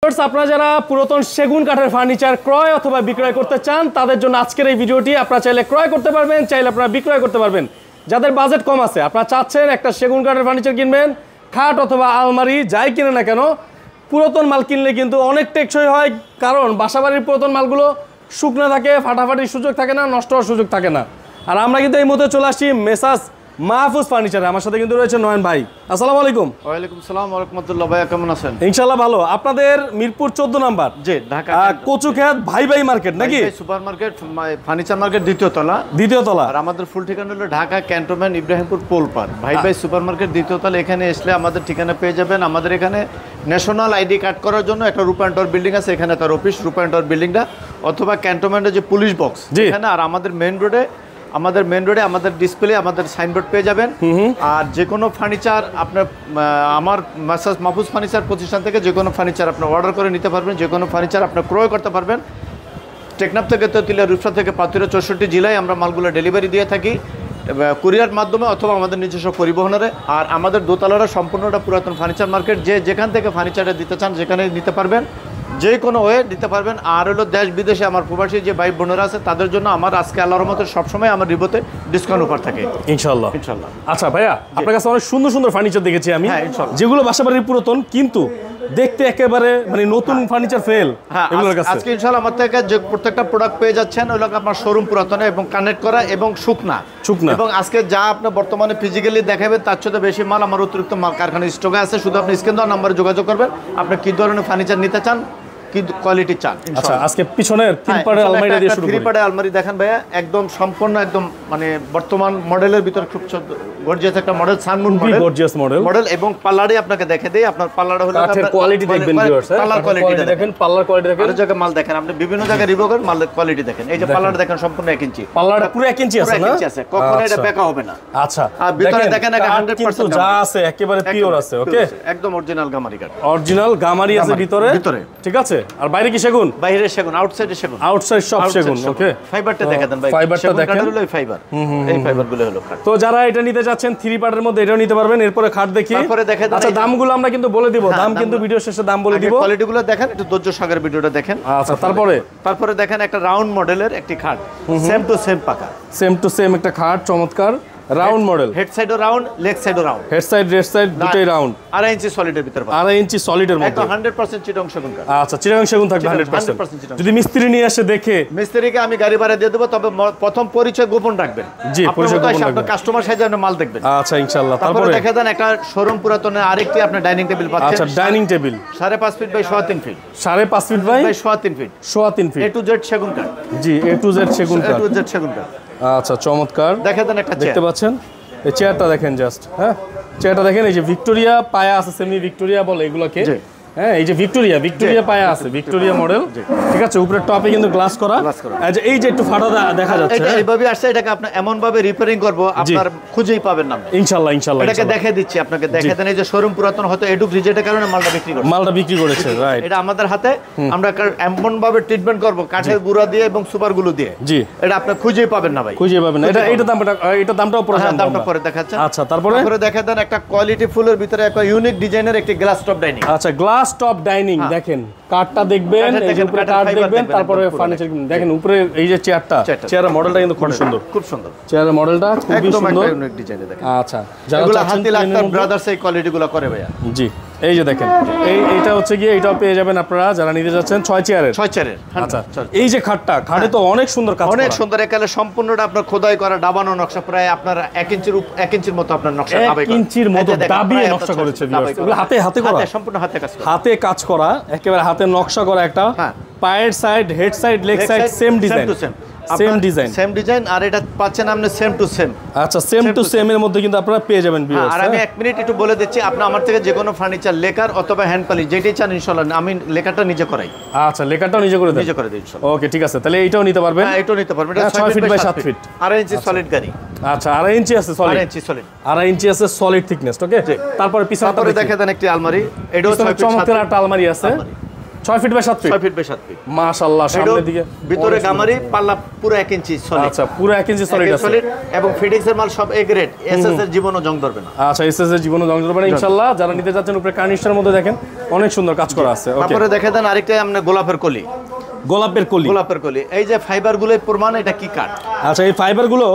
আপনারা যারা পুরাতন সেগুন কাঠের ফার্নিচার ক্রয় অথবা বিক্রয় করতে চান তাদের জন্য আজকের এই ভিডিওটি। আপনারা চাইলে ক্রয় করতে পারবেন, চাইলে আপনারা বিক্রয় করতে পারবেন। যাদের বাজেট কম আছে, আপনারা চাচ্ছেন একটা সেগুন কাঠের ফার্নিচার কিনবেন, খাট অথবা আলমারি যাই কিনে না কেন, পুরাতন মাল কিনলে কিন্তু অনেক টেকসই হয়। কারণ বাসাবাড়ির পুরাতন মালগুলো শুকনো থাকে, ফাটাফাটির সুযোগ থাকে না, নষ্ট হওয়ার সুযোগ থাকে না। আর আমরা কিন্তু এই মুহূর্তে চলে আসছি মেসাজ মাহফুজ ফার্নিচারে। আমার সাথে কিন্তু রয়েছে নয়ন ভাই। আসসালামু আলাইকুম। ওয়ালাইকুম সালাম ওয়া রাহমাতুল্লাহ। ভাই কেমন আছেন? ইনশাআল্লাহ ভালো। আপনাদের মিরপুর 14 নাম্বার, জি, ঢাকা কচুক্ষেত ভাই মার্কেট নাকি? সুপার মার্কেট, ফার্নিচার মার্কেট দ্বিতীয় তলা। আর আমাদের ফুল ঠিকানা হলো ঢাকা ক্যান্টনমেন্ট ইব্রাহিমপুর পোলপার। ভাই সুপার মার্কেট দ্বিতীয় তলা। এখানে আসলে আমাদের ঠিকানা পেয়ে যাবেন। আমাদের এখানে ন্যাশনাল আইডি কার্ড করার জন্য একটা রূপায়ণ টাওয়ার বিল্ডিং আছে, এখানে তার অফিস রূপায়ণ টাওয়ার বিল্ডিংটা, অথবা ক্যান্টনমেন্টের যে পুলিশ বক্স এখানে। আর আমাদের মেইন রোডে আমাদের ডিসপ্লে, আমাদের সাইনবোর্ড পেয়ে যাবেন। আর যে কোনো ফার্নিচার আপনার আমার মেসাজ মাহফুজ ফার্নিচার প্রতিষ্ঠান থেকে যে কোনো ফার্নিচার আপনার অর্ডার করে নিতে পারবেন, যে কোনো ফার্নিচার আপনার ক্রয় করতে পারবেন। টেকনাফ থেকে তেতুলিয়া, রূপসা থেকে পাতুরিয়া, 64 জেলায় আমরা মালগুলো ডেলিভারি দিয়ে থাকি কুরিয়ার মাধ্যমে অথবা আমাদের নিজস্ব পরিবহনের। আর আমাদের দোতলাটা সম্পূর্ণটা পুরাতন ফার্নিচার মার্কেট। যেখান থেকে ফার্নিচারটা দিতে চান যেখানে নিতে পারবেন, যে কোনো ওয়ে দিতে পারবেন। আর হলো দেশ বিদেশে আমার প্রবাসী যে ভাই বোনেরা আছে তাদের জন্য আমার আজকে আল্লাহর রহমতে সবসময় আমার রিবোতে ডিসকাউন্ট অফার থাকে ইনশাআল্লাহ। আচ্ছা ভাইয়া, আপনার কাছে অনেক সুন্দর সুন্দর ফার্নিচার দেখেছি আমি, যেগুলো বাসাবাড়ির পুরাতন কিন্তু দেখতে একেবারে মানে নতুন ফার্নিচার ফেল। আজকে ইনশাআল্লাহ আমার থেকে যে প্রত্যেকটা প্রোডাক্ট পেয়ে যাচ্ছেন ওগুলো আপনার শোরুম পুরাতন এবং কানেক্ট করা এবং শুকনা। এবং আজকে যা আপনি বর্তমানে ফিজিক্যালি দেখাবেন তার চেয়ে বেশি মাল আমার অতিরিক্ত মাল কারখানার স্টকে আছে। শুধু আপনি স্ক্রিন দেওয়ার নাম্বারে যোগাযোগ করবেন আপনি কি ধরনের ফার্নিচার নিতে চান, কি কোয়ালিটি চান। আচ্ছা, আজকে পিছনের থ্রি পার্টের আলমারি দিয়ে শুরু করি। থ্রি পার্টের আলমারি দেখেন ভাইয়া, একদম সম্পূর্ণ একদম মানে বর্তমান মডেলের ভিতর খুব গর্জিয়াস একটা মডেল, সানমুন মডেল। এবং পাল্লারে আপনাকে দেখে দেই, আপনার পাল্লাটা হলো কাঠের কোয়ালিটি দেখবেন ভিউয়ার্স, পাল্লার কোয়ালিটি দেখেন, পাল্লার কোয়ালিটি দেখেন। আর জায়গায় মাল দেখেন, আপনি বিভিন্ন জায়গায় রিভোকের মালের কোয়ালিটি দেখেন। এই যে পাল্লাটা দেখেন সম্পূর্ণ 1 ইঞ্চি, পাল্লাটা পুরো 1 ইঞ্চি আছে না? কখনো এটা বেঁকা হবে না। আচ্ছা, আর ভিতরে দেখেন 100% যা আছে একেবারে পিওর আছে। ওকে, একদম অরিজিনাল গামারি কাঠ, অরিজিনাল গামারি আছে ভিতরে, ঠিক আছে। আর বাইরে কি সেগুন? বাইরে সেগুন, আউটসাইডে সেগুন, আউটসাইড সব সেগুন। ওকে, ফাইবারটা দেখেন ভাই, ফাইবারটা দেখেন, হলো এই ফাইবার, এই ফাইবারগুলো হলো কাঠ। তো যারা এটা নিতে যাচ্ছেন থ্রি পার্টের মধ্যে এটাও নিতে পারবেন। এরপরে খাট দেখি, তারপরে দেখেন। আচ্ছা, দামগুলো আমরা কিন্তু বলে দিব, দাম কিন্তু ভিডিও শেষে দাম বলে দিব। কোয়ালিটিগুলো দেখেন, একটু ধৈর্য সহকারে ভিডিওটা দেখেন। আচ্ছা, তারপরে দেখেন একটা রাউন্ড মডেলের একটি খাট, সেম টু সেম পাকা, সেম টু সেম একটা খাট, চমৎকার রাউন্ড মডেল। হেড সাইডও রাউন্ড, লেগ সাইডও round, head side leg side দুটোই রাউন্ড। 2.5 ইঞ্চি সলিডের ভিতর, 2.5 ইঞ্চি সলিডের মধ্যে, একদম 100% চিটং সেগুন কাঠ। আচ্ছা, চিটং সেগুন থাকবে 100%। যদি মিস্ত্রি নিয়ে আসে দেখে, মিস্ত্রিকে আমি গাড়ি ভাড়া দিয়ে দেব, তবে প্রথম পরিচয় গোপন রাখবেন। জি, পরিচয় গোপন রাখবেন, আপনার কাস্টমার সাইজে আপনি মাল দেখবেন। আচ্ছা, ইনশাআল্লাহ। তারপরে দেখে দেন একটা শোরুম পুরাতনের আরেকটি আপনি ডাইনিং টেবিল পাচ্ছেন। আচ্ছা, dining table 5.5 feet by 3.5 feet, 5.5 feet by 3.5 feet, 3.5 feet, A to Z সেগুন কাঠ। জি, A to Z সেগুন কাঠ, A to Z সেগুন কাঠ। আচ্ছা, চমৎকার। দেখে দেন একটা দেখতে পাচ্ছেন এই চেয়ারটা দেখেন জাস্ট। হ্যাঁ, চেয়ারটা দেখেন, এই যে ভিক্টোরিয়া পায়া আছে, সেমি ভিক্টোরিয়া বলে এগুলোকে। হ্যাঁ, এই যে ভিক্টোরিয়া পায়া আছে, ভিক্টোরিয়া মডেল, ঠিক আছে। উপরে টপে কিন্তু গ্লাস করা। এই যে একটু ফাটা দেখা যাচ্ছে, এটা এইভাবে আসছে, এটাকে আপনি এমন ভাবে রিপেয়ারিং করব আপনার খুঁজেই পাবেন না ইনশাআল্লাহ। এটাকে দেখে দিচ্ছি আপনাকে, দেখে দেন। এই যে শোরুম পুরাতন হয়তো এডুক রিজেক্টের কারণে মালটা বিক্রি করেছে, রাইট। এটা আমাদের হাতে, আমরা এমন ভাবে ট্রিটমেন্ট করব কাঠের গুঁড়া দিয়ে এবং সুপার গুলো দিয়ে। জি, এটা আপনি খুঁজেই পাবেন না ভাই, খুঁজেই পাবেন না। এটা দামটাও পরে জানবো, দামটা পরে দেখাচ্ছি। আচ্ছা, তারপরে দেখে দেন একটা কোয়ালিটি ফুলের ভিতরে একটা ইউনিক ডিজাইনের একটি গ্লাস টপ ডাইনিং। আচ্ছা, গ্লাস টপ ডাইনিং দেখেন, কাঠটা দেখবেন, এই যে উপরে কাঠ দেখবেন, তারপরে ফার্নিচার দেখেন। উপরে এই যে চেয়ারের মডেলটা কিন্তু খুব সুন্দর, খুব সুন্দর। চেয়ারের মডেলটা খুবই সুন্দর, ইউনিক ডিজাইনে দেখেন। আচ্ছা, যারা হাতিল আক্তার ব্রাদার্স এই কোয়ালিটিগুলো করে ভাইয়া। জি, এই যে দেখেন, এইটা হচ্ছে গিয়ে, এটাও পেয়ে যাবেন আপনারা যারা নিতে যাচ্ছেন 6 চেয়ারের। আচ্ছা, এই যে খাটে তো অনেক সুন্দর কাজ, অনেক সুন্দর। একালে সম্পূর্ণটা আপনার খোদাই করা, ডাবানো নকশা, প্রায় আপনার 1 ইঞ্চির মতো আপনার নকশা, 1 ইঞ্চির মতো দাবিয়ে নকশা করেছে। এগুলো হাতে করা, সম্পূর্ণ হাতে কাজ করা, একেবারে হাতে নকশা করা একটা। পায়ের side, head side, leg side same design, same design. আর এটা পাচ্ছেন আপনি সেম টু সেম। আচ্ছা, সেম টু সেম এর মধ্যে কিন্তু আপনারা পেয়ে যাবেন ভিউয়ার্স। আর আমি 1 মিনিট একটু বলে দিচ্ছি, আপনি আমার থেকে যে কোনো ফার্নিচার লেকার অথবা হ্যান্ড পলিশ যেটাই চান ইনশাআল্লাহ আমি লেকারটা নিজে করাই। আচ্ছা, লেকারটাও নিজে করে দেন? নিজে করে দেই ইনশাআল্লাহ। ওকে, ঠিক আছে, তাহলে এইটাও নিতে পারবেন। হ্যাঁ, এটাও নিতে পারবেন। এটা 6 feet by 7 feet, 2.5 inch solid গাড়ি। আচ্ছা, 2.5 ইঞ্চি আছে সলিড, 2.5 ইঞ্চি আছে সলিড থিকনেস। ওকে, তারপরে পিছনে দেখে দেন একটি আলমারি, এটাও 6 ফিট, চমৎকার একটা আলমারি আছে, 6 feet by 7 feet 6 feet by 7 feet মাশাআল্লাহ সামনের দিকে ভিতরে গামারি পাল্লা পুরো 1 ইঞ্চি সলিড আচ্ছা পুরো 1 ইঞ্চি সলিড আছে এবং ফিডিংস এর মাল সব এ গ্রেড এসএস এর জীবনও জং ধরবে না আচ্ছা এসএস এর জীবনও জং ধরবে না ইনশাআল্লাহ যারা নিতে যাচ্ছেন উপরে কার্নিশের মধ্যে দেখেন অনেক সুন্দর কাজ করা আছে ওকে তারপরে দেখে দেন আরেকটা আমরা গোলাপের কলি গোলাপের কলি এই যে ফাইবার গুলোর প্রমাণ এটা কি কাঠ আচ্ছা এই ফাইবার গুলো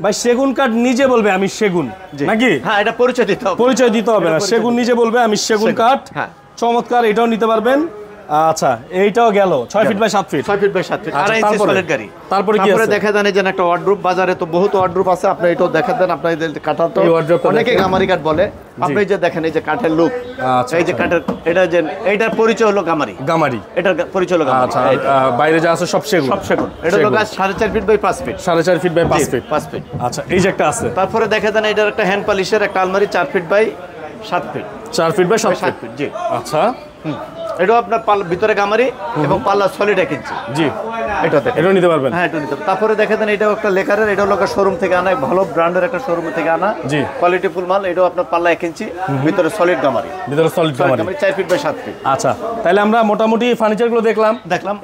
ভাই সেগুন কাঠ নিজে বলবে আমি সেগুন নাকি হ্যাঁ এটা পরিচয় দিতে হবে না সেগুন নিজে বলবে আমি সেগুন কাঠ হ্যাঁ চমৎকার এটাও নিতে পারবেন আচ্ছা এইটাও গেল 6 feet by 7 feet 6 feet by 7 feet আর এই সলিড গাড়ি তারপরে কি আছে দেখা দেন যে একটা ওয়ার্ডরোব বাজারে তো বহুত ওয়ার্ডরোব আছে আপনি এটাও দেখা দেন আপনি কাঠটা তো অনেকে গামারি কাঠ বলে আপনি যে দেখেন এই যে কাঠের লুক এই যে কাঠের এটা যে এইটার পরিচয় হলো গামারি এটার পরিচয় হলো গামারি আচ্ছা বাইরে যা আছে সব সেগুন এটা হলো 4.5 feet by 5 feet 4.5 feet by 5 feet আচ্ছা এই যে একটা আছে তারপরে দেখা দেন এটার একটা হ্যান্ড পলিশের একটা আলমারি 4 feet by 7 feet 4 feet by 7 feet জি আচ্ছা এটাও আপনার ভিতরে গামারি এবং পাল্লা সলিড 1 ইঞ্চি জি এটা নিতে পারবেন হ্যাঁ এটা নিতে পারবেন তারপরে দেখে দেন এটাও একটা লেকারের এটা হলো শোরুম থেকে আনা ভালো ব্র্যান্ডের একটা শোরুম থেকে আনা জি কোয়ালিটি ফুল মাল এটাও আপনার পাল্লা 1 ইঞ্চি ভিতরে সলিড গামারি 4 ফিট বাই 7 ফিট আচ্ছা তাহলে আমরা মোটামুটি ফার্নিচার গুলো দেখলাম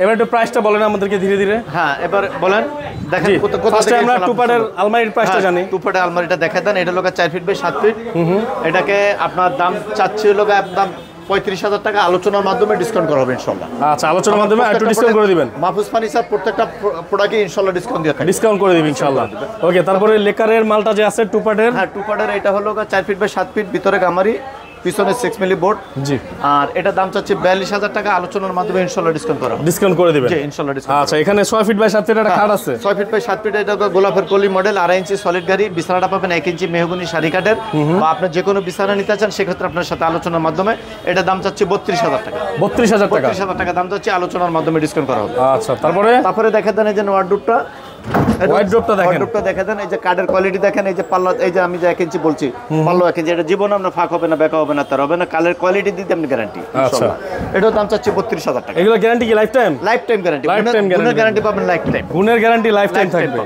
এবার একটু প্রাইসটা বলেন আমাদেরকে ধীরে ধীরে হ্যাঁ এবার বলেন দেখেন কোথা থেকে আমরা টুপারের আলমারির প্রাইসটা জানি টুপারের আলমারিটা দেখে দেন এটা হলো 4 ফিট বাই 7 ফিট এটাকে আপনার দাম চাচ্ছি হলো একদম 35,000 টাকা আলোচনার মাধ্যমে ডিসকাউন্ট করা হবে ইনশাআল্লাহ আচ্ছা আলোচনার মাধ্যমে একটু ডিসকাউন্ট করে দিবেন মাহফুজ ফার্নিচার প্রত্যেকটা প্রোডাক্টে ইনশাআল্লাহ ডিসকাউন্ট করে দিবেন ইনশাআল্লাহ ওকে তারপরে লেকারের মালটা যে আছে টুপারের হ্যাঁ টুপারের এটা হলো 4 ফিট বাই 7 ফিট ভিতরে গামারি পিছনে 6 মিলি বোর্ড জি আর এটা দাম চাচ্ছি 42,000 টাকা আলোচনার মাধ্যমে ইনশাআল্লাহ ডিসকাউন্ট করে দিবেন জি ইনশাআল্লাহ ডিসকাউন্ট আচ্ছা এখানে 6 ফিট বাই 7 ফিট একটা খাট আছে 6 ফিট বাই 7 ফিট এটা গোলাপের কলি মডেল 2.5 ইঞ্চি সলিড গাড়ি বিছানাটা পাবেন 1 ইঞ্চি মেহগনি শাড়ি কাঠের বা আপনি যে কোনো বিছানা নিতে চান সেক্ষেত্রে আপনার সাথে আলোচনার মাধ্যমে এটা দাম চাচ্ছি 32,000 টাকা 32,000 টাকা দাম চাচ্ছি আলোচনার মাধ্যমে ডিসকাউন্ট করা হবে আচ্ছা তারপরে দেখা দেন এই যে ওয়ার্ডরোবটা দেখেন এই যে কাঠের কোয়ালিটি দেখেন এই যে পাল্লা এই যে আমি যে 1 ইঞ্চি বলছি পাল্লা 1 ইঞ্চি এটা জীবনে আপনার ফাঁক হবে না বেঁকা হবে না তার হবে না কালের কোয়ালিটি দিতে আপনি গ্যারান্টি ইনশাআল্লাহ এটার দাম চাচ্ছি 32,000 টাকা এগুলো গ্যারান্টি কি লাইফ টাইম গ্যারান্টি গুণের গ্যারান্টি পাবেন গুণের গ্যারান্টি লাইফ টাইম থাকবে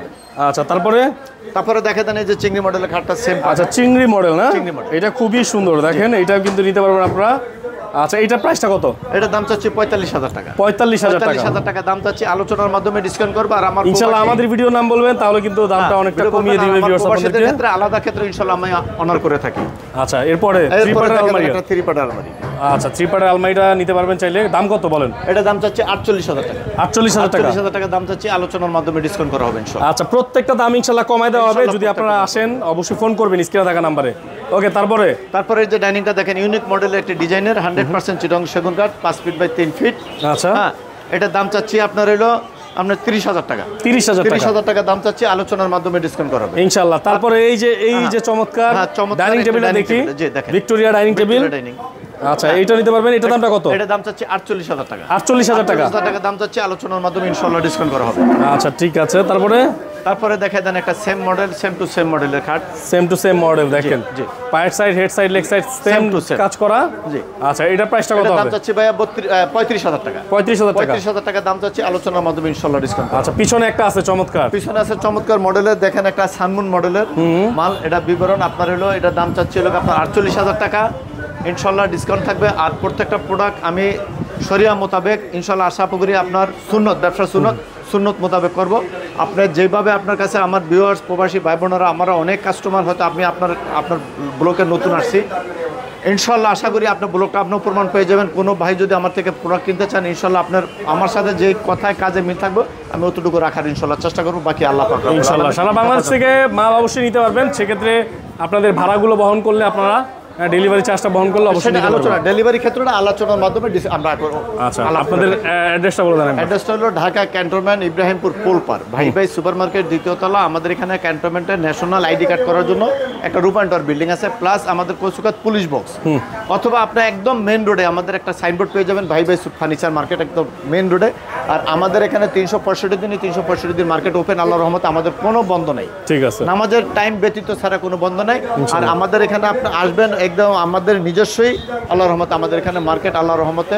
আচ্ছা তারপরে দেখা দেন এই যে চিংড়ি মডেলের খাটটা সেম আচ্ছা চিংড়ি মডেল না এটা খুবই সুন্দর দেখেন এটাও কিন্তু নিতে পারবেন আপনারা আচ্ছা এটা প্রাইসটা কত এটা দাম চাচ্ছি 45,000 টাকা 45,000 টাকা দাম চাচ্ছি আলোচনার মাধ্যমে ডিসকাউন্ট করব আর আমার ইনশাআল্লাহ আমাদের ভিডিও নাম বলবেন তাহলে কিন্তু দামটা অনেকটা কমিয়ে দিবে ভিউয়ার্স আপনাদের ক্ষেত্রে আলাদা ক্ষেত্রে ইনশাআল্লাহ আমি অনার করে থাকি আচ্ছা এরপরে 3 পার্টের আলমারি একটা 3 পার্টের আলমারি আচ্ছা 3 পার্টের আলমারিটা নিতে পারবেন চাইলে দাম কত বলেন এটা দাম চাচ্ছি 48,000 টাকা 48,000 টাকা দাম চাচ্ছি আলোচনার মাধ্যমে ডিসকাউন্ট করা হবে ইনশাআল্লাহ আচ্ছা প্রত্যেকটা দাম ইনশাআল্লাহ কমায় দেওয়া হবে যদি আপনারা আসেন অবশ্যই ফোন করবেন স্ক্রিনে থাকা নম্বরে ওকে তারপরে যে ডাইনিংটা দেখেন ইউনিক মডেলের একটা ডিজাইনের 100% চিটং সেগুন কাঠ 5 ফিট বাই 3 ফিট আচ্ছা হ্যাঁ এটা দাম চাচ্ছি আপনার হলো আপনার 30,000 টাকা 30,000 টাকা দাম চাচ্ছি আলোচনার মাধ্যমে ডিসকাউন্ট করা হবে ইনশাআল্লাহ তারপরে এই যে চমৎকার ডাইনিং টেবিলটা দেখি ভিক্টোরিয়া ডাইনিং টেবিল আচ্ছা এইটা নিতে পারবেন এটা দামটা কত এটা দাম চাচ্ছি 48,000 টাকা 48,000 টাকা দাম চাচ্ছি আলোচনার মাধ্যমে ইনশাআল্লাহ ডিসকাউন্ট করা হবে আচ্ছা ঠিক আছে তারপরে দেখা দেন একটা সেম টু সেম মডেলের খাট সেম টু সেম মডেল দেখেন পায়ের side head side leg side same কাজ করা জি আচ্ছা এটা প্রাইসটা কত হবে দাম চাচ্ছি ভাইয়া 35,000 টাকা 35,000 টাকা দাম চাচ্ছি আলোচনার মাধ্যমে ইনশাআল্লাহ ডিসকাউন্ট আচ্ছা পিছনে একটা আছে চমৎকার মডেলের দেখেন একটা সানমুন মডেলের মাল এটা বিবরণ আপনার হলো এটা দাম চাচ্ছি হলো আপনার 48,000 টাকা ইনশাআল্লাহ ডিসকাউন্ট থাকবে আর প্রত্যেকটা প্রোডাক্ট আমি শরিয়া মোতাবেক ইনশাআল্লাহ আশা করি আপনার ব্যবসা সুন্নত মোতাবেক করব আপনি যেভাবে আপনার কাছে আমার ভিউয়ার্স প্রবাসী ভাই বোনেরা আমরা অনেক কাস্টমার হয়তো আপনি আপনার ব্লকে নতুন আসছি ইনশাআল্লাহ আশা করি আপনার ব্লগটা আপনিও প্রমাণ পেয়ে যাবেন কোনো ভাই যদি আমার থেকে প্রোডাক্ট কিনতে চান ইনশাআল্লাহ আপনার আমার সাথে যে কথায় কাজে মিল থাকবে আমি অতটুকু রাখার ইনশাআল্লাহ চেষ্টা করব বাকি আল্লাহ পাক ইনশাআল্লাহ সারা বাংলাদেশ থেকে মাল অবশ্যই নিতে পারবেন সেক্ষেত্রে আপনাদের ভাড়াগুলো বহন করলে আপনারা ডেলিভারি চার্জটা বহন করলে অবশ্যই আলোচনা ডেলিভারি ক্ষেত্রটা আলোচনার মাধ্যমে আমরা আচ্ছা আপনাদের অ্যাড্রেসটা বলে দেন অ্যাড্রেসটা হলো ঢাকা ক্যান্টনমেন্ট ইব্রাহিমপুর পোলপার ভাই সুপারমার্কেট দ্বিতীয় তলা আমাদের এখানে ক্যান্টনমেন্টে ন্যাশনাল আইডি কার্ড করার জন্য একটা রূপান্তর বিল্ডিং আছে প্লাস আমাদের কচুকাত পুলিশ বক্স অথবা আপনি একদম মেইন রোডে আমাদের একটা সাইনবোর্ড পেয়ে যাবেন ভাই ফার্নিচার মার্কেট একদম মেইন রোডে আর আমাদের এখানে 365 দিন মার্কেট ওপেন আল্লাহর রহমতে আমাদের কোনো বন্ধ নাই ঠিক আছে নামাজের টাইম ব্যতীত ছাড়া কোনো বন্ধ নাই আর আমাদের এখানে আপনি আসবেন একদম আমাদের নিজস্বই আল্লাহর রহমতে আমাদের এখানে মার্কেট আল্লাহর রহমতে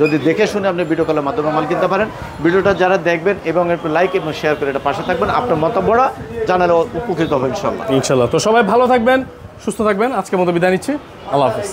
যদি দেখে শুনে আপনি ভিডিও কলের মাধ্যমে মাল কিনতে পারেন ভিডিওটা যারা দেখবেন এবং একটু লাইক এবং শেয়ার করে এটা পাশে থাকবেন আপনার মতামত জানালে উপকৃত হবে ইনশাআল্লাহ তো সবাই ভালো থাকবেন সুস্থ থাকবেন আজকের মতো বিদায় নিচ্ছি আল্লাহ হাফেজ